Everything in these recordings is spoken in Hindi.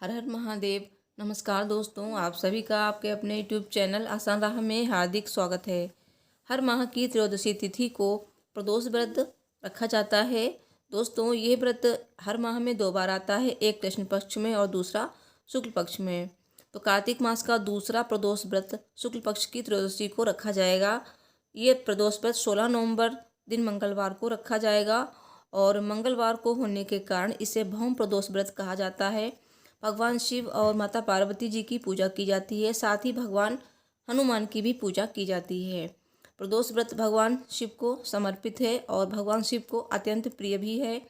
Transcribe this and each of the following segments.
हर हर महादेव। नमस्कार दोस्तों, आप सभी का आपके अपने यूट्यूब चैनल आसान राह में हार्दिक स्वागत है। हर माह की त्रयोदशी तिथि को प्रदोष व्रत रखा जाता है। दोस्तों, ये व्रत हर माह में 2 बार आता है, एक कृष्ण पक्ष में और दूसरा शुक्ल पक्ष में। तो कार्तिक मास का दूसरा प्रदोष व्रत शुक्ल पक्ष की त्रयोदशी को रखा जाएगा। ये प्रदोष व्रत 16 नवंबर दिन मंगलवार को रखा जाएगा और मंगलवार को होने के कारण इसे भौम प्रदोष व्रत कहा जाता है। भगवान शिव और माता पार्वती जी की पूजा की जाती है, साथ ही भगवान हनुमान की भी पूजा की जाती है। प्रदोष व्रत भगवान शिव को समर्पित है और भगवान शिव को अत्यंत प्रिय भी है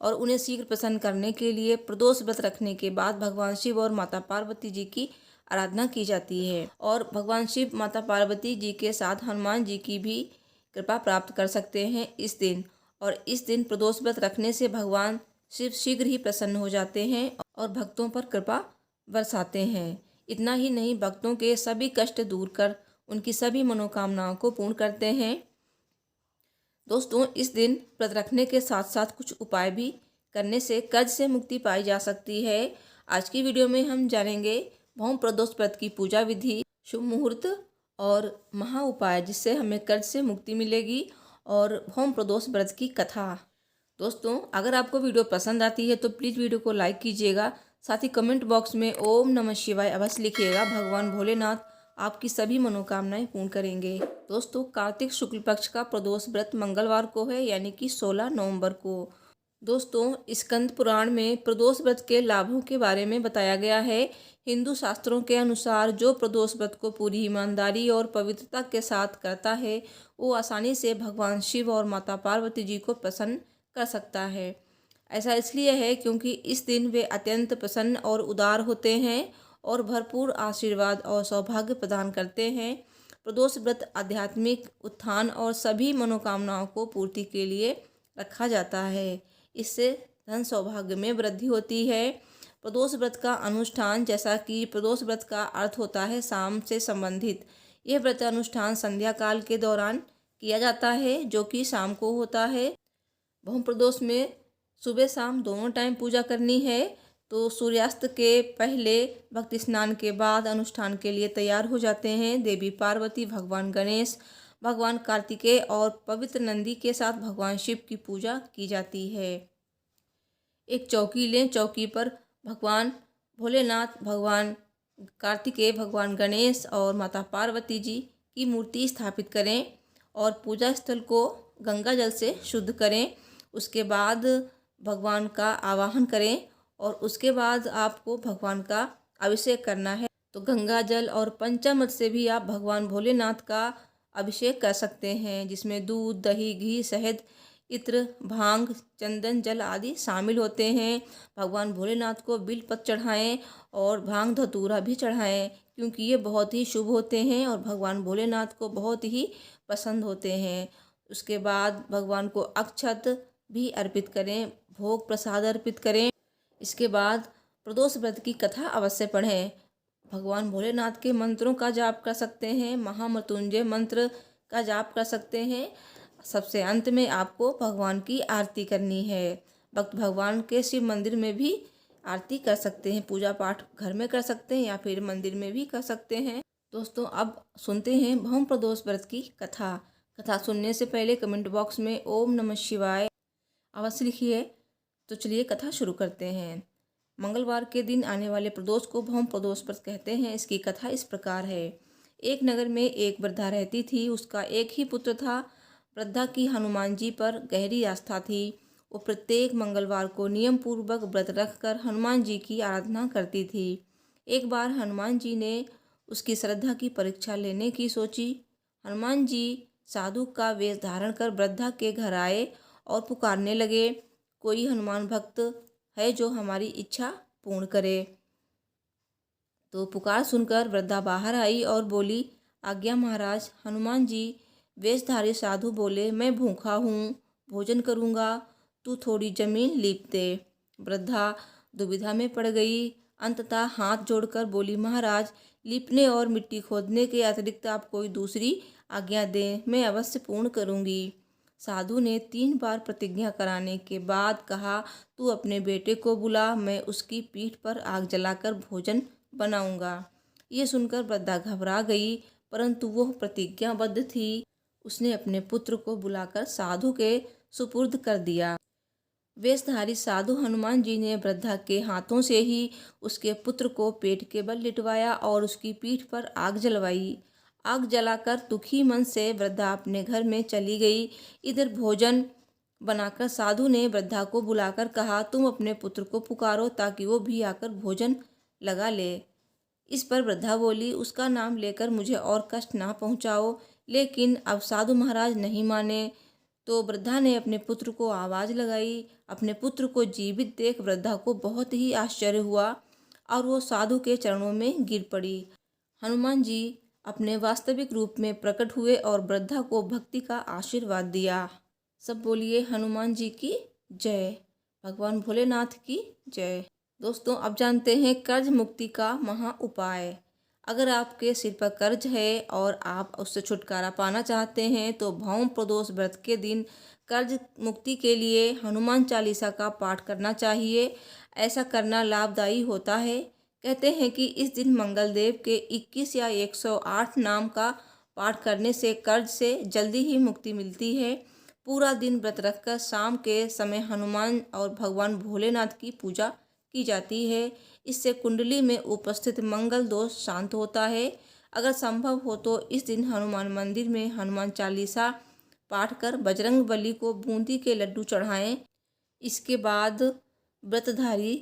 और उन्हें शीघ्र प्रसन्न करने के लिए प्रदोष व्रत रखने के बाद भगवान शिव और माता पार्वती जी की आराधना की जाती है और भगवान शिव माता पार्वती जी के साथ हनुमान जी की भी कृपा प्राप्त कर सकते हैं इस दिन। और इस दिन प्रदोष व्रत रखने से भगवान शिव शीघ्र ही प्रसन्न हो जाते हैं और भक्तों पर कृपा बरसाते हैं। इतना ही नहीं, भक्तों के सभी कष्ट दूर कर उनकी सभी मनोकामनाओं को पूर्ण करते हैं। दोस्तों, इस दिन व्रत रखने के साथ साथ कुछ उपाय भी करने से कर्ज से मुक्ति पाई जा सकती है। आज की वीडियो में हम जानेंगे भौम प्रदोष व्रत की पूजा विधि, शुभ मुहूर्त और महा उपाय जिससे हमें कर्ज से मुक्ति मिलेगी और भौम प्रदोष व्रत की कथा। दोस्तों, अगर आपको वीडियो पसंद आती है तो प्लीज़ वीडियो को लाइक कीजिएगा, साथ ही कमेंट बॉक्स में ओम नमः शिवाय अवश्य लिखिएगा। भगवान भोलेनाथ आपकी सभी मनोकामनाएं पूर्ण करेंगे। दोस्तों, कार्तिक शुक्ल पक्ष का प्रदोष व्रत मंगलवार को है, यानी कि 16 नवंबर को। दोस्तों, स्कंद पुराण में प्रदोष व्रत के लाभों के बारे में बताया गया है। हिंदू शास्त्रों के अनुसार जो प्रदोष व्रत को पूरी ईमानदारी और पवित्रता के साथ करता है वो आसानी से भगवान शिव और माता पार्वती जी को प्रसन्न कर सकता है। ऐसा इसलिए है क्योंकि इस दिन वे अत्यंत प्रसन्न और उदार होते हैं और भरपूर आशीर्वाद और सौभाग्य प्रदान करते हैं। प्रदोष व्रत आध्यात्मिक उत्थान और सभी मनोकामनाओं को पूर्ति के लिए रखा जाता है। इससे धन सौभाग्य में वृद्धि होती है। प्रदोष व्रत का अनुष्ठान, जैसा कि प्रदोष व्रत का अर्थ होता है शाम से संबंधित, यह व्रत अनुष्ठान संध्या काल के दौरान किया जाता है, जो कि शाम को होता है। भौम प्रदोष में सुबह शाम दोनों टाइम पूजा करनी है। तो सूर्यास्त के पहले भक्त स्नान के बाद अनुष्ठान के लिए तैयार हो जाते हैं। देवी पार्वती, भगवान गणेश, भगवान कार्तिकेय और पवित्र नंदी के साथ भगवान शिव की पूजा की जाती है। एक चौकी लें, चौकी पर भगवान भोलेनाथ, भगवान कार्तिकेय, भगवान गणेश और माता पार्वती जी की मूर्ति स्थापित करें और पूजा स्थल को गंगा जल से शुद्ध करें। उसके बाद भगवान का आवाहन करें और उसके बाद आपको भगवान का अभिषेक करना है। तो गंगा जल और पंचामृत से भी आप भगवान भोलेनाथ का अभिषेक कर सकते हैं, जिसमें दूध, दही, घी, शहद, इत्र, भांग, चंदन, जल आदि शामिल होते हैं। भगवान भोलेनाथ को बिलपत्र चढ़ाएं और भांग धतूरा भी चढ़ाएं, क्योंकि ये बहुत ही शुभ होते हैं और भगवान भोलेनाथ को बहुत ही पसंद होते हैं। उसके बाद भगवान को अक्षत भी अर्पित करें, भोग प्रसाद अर्पित करें। इसके बाद प्रदोष व्रत की कथा अवश्य पढ़ें। भगवान भोलेनाथ के मंत्रों का जाप कर सकते हैं, महामृत्युंजय मंत्र का जाप कर सकते हैं। सबसे अंत में आपको भगवान की आरती करनी है। भक्त भगवान के शिव मंदिर में भी आरती कर सकते हैं, पूजा पाठ घर में कर सकते हैं या फिर मंदिर में भी कर सकते हैं। दोस्तों, अब सुनते हैं भौम प्रदोष व्रत की कथा। कथा सुनने से पहले कमेंट बॉक्स में ओम नमः शिवाय अवश्य लिखिए। तो चलिए कथा शुरू करते हैं। मंगलवार के दिन आने वाले प्रदोष को भौम प्रदोष व्रत कहते हैं। इसकी कथा इस प्रकार है। एक नगर में एक वृद्धा रहती थी। उसका एक ही पुत्र था। वृद्धा की हनुमान जी पर गहरी आस्था थी। वो प्रत्येक मंगलवार को नियम पूर्वक व्रत रखकर हनुमान जी की आराधना करती थी। एक बार हनुमान जी ने उसकी श्रद्धा की परीक्षा लेने की सोची। हनुमान जी साधु का वेश धारण कर वृद्धा के घर आए और पुकारने लगे, कोई हनुमान भक्त है जो हमारी इच्छा पूर्ण करे। तो पुकार सुनकर वृद्धा बाहर आई और बोली, आज्ञा महाराज। हनुमान जी वेशधारी साधु बोले, मैं भूखा हूँ, भोजन करूँगा, तू थोड़ी जमीन लीप दे। वृद्धा दुविधा में पड़ गई। अंततः हाथ जोड़कर बोली, महाराज, लीपने और मिट्टी खोदने के अतिरिक्त आप कोई दूसरी आज्ञा दें, मैं अवश्य पूर्ण करूँगी। साधु ने 3 बार प्रतिज्ञा कराने के बाद कहा, तू अपने बेटे को बुला, मैं उसकी पीठ पर आग जलाकर भोजन बनाऊंगा। ये सुनकर वृद्धा घबरा गई, परंतु वह प्रतिज्ञाबद्ध थी। उसने अपने पुत्र को बुलाकर साधु के सुपुर्द कर दिया। वेशधारी साधु हनुमान जी ने वृद्धा के हाथों से ही उसके पुत्र को पेट के बल लिटवाया और उसकी पीठ पर आग जलवाई। आग जलाकर दुखी मन से वृद्धा अपने घर में चली गई। इधर भोजन बनाकर साधु ने वृद्धा को बुलाकर कहा, तुम अपने पुत्र को पुकारो ताकि वो भी आकर भोजन लगा ले। इस पर वृद्धा बोली, उसका नाम लेकर मुझे और कष्ट ना पहुँचाओ। लेकिन अब साधु महाराज नहीं माने, तो वृद्धा ने अपने पुत्र को आवाज़ लगाई। अपने पुत्र को जीवित देख वृद्धा को बहुत ही आश्चर्य हुआ और वो साधु के चरणों में गिर पड़ी। हनुमान जी अपने वास्तविक रूप में प्रकट हुए और वृद्धा को भक्ति का आशीर्वाद दिया। सब बोलिए हनुमान जी की जय, भगवान भोलेनाथ की जय। दोस्तों, अब जानते हैं कर्ज मुक्ति का महा उपाय। अगर आपके सिर पर कर्ज है और आप उससे छुटकारा पाना चाहते हैं तो भौम प्रदोष व्रत के दिन कर्ज मुक्ति के लिए हनुमान चालीसा का पाठ करना चाहिए। ऐसा करना लाभदायी होता है। कहते हैं कि इस दिन मंगल देव के 21 या 108 नाम का पाठ करने से कर्ज से जल्दी ही मुक्ति मिलती है। पूरा दिन व्रत रखकर शाम के समय हनुमान और भगवान भोलेनाथ की पूजा की जाती है। इससे कुंडली में उपस्थित मंगल दोष शांत होता है। अगर संभव हो तो इस दिन हनुमान मंदिर में हनुमान चालीसा पाठ कर बजरंग बली को बूंदी के लड्डू चढ़ाएं। इसके बाद व्रतधारी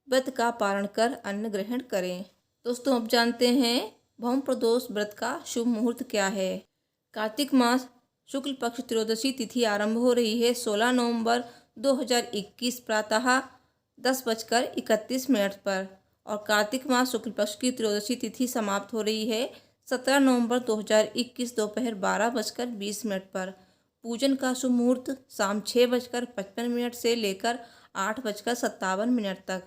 व्रत का पारण कर अन्न ग्रहण करें। दोस्तों, अब जानते हैं भौम प्रदोष व्रत का शुभ मुहूर्त क्या है। कार्तिक मास शुक्ल पक्ष त्रयोदशी तिथि आरंभ हो रही है 16 नवंबर 2021 प्रातः 10:31 पर और कार्तिक मास शुक्ल पक्ष की त्रयोदशी तिथि समाप्त हो रही है 17 नवंबर 2021 दोपहर 12:20 पर। पूजन का शुभ मुहूर्त शाम 6:55 से लेकर 8:57 तक।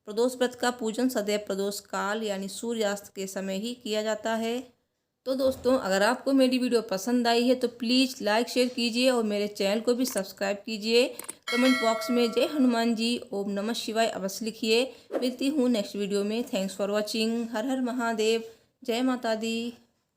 प्रदोष व्रत का पूजन सदैव प्रदोष काल यानी सूर्यास्त के समय ही किया जाता है। तो दोस्तों, अगर आपको मेरी वीडियो पसंद आई है तो प्लीज़ लाइक शेयर कीजिए और मेरे चैनल को भी सब्सक्राइब कीजिए। कमेंट बॉक्स में जय हनुमान जी, ओम नमः शिवाय अवश्य लिखिए। मिलती हूँ नेक्स्ट वीडियो में। Thanks for watching. हर हर महादेव। जय माता दी।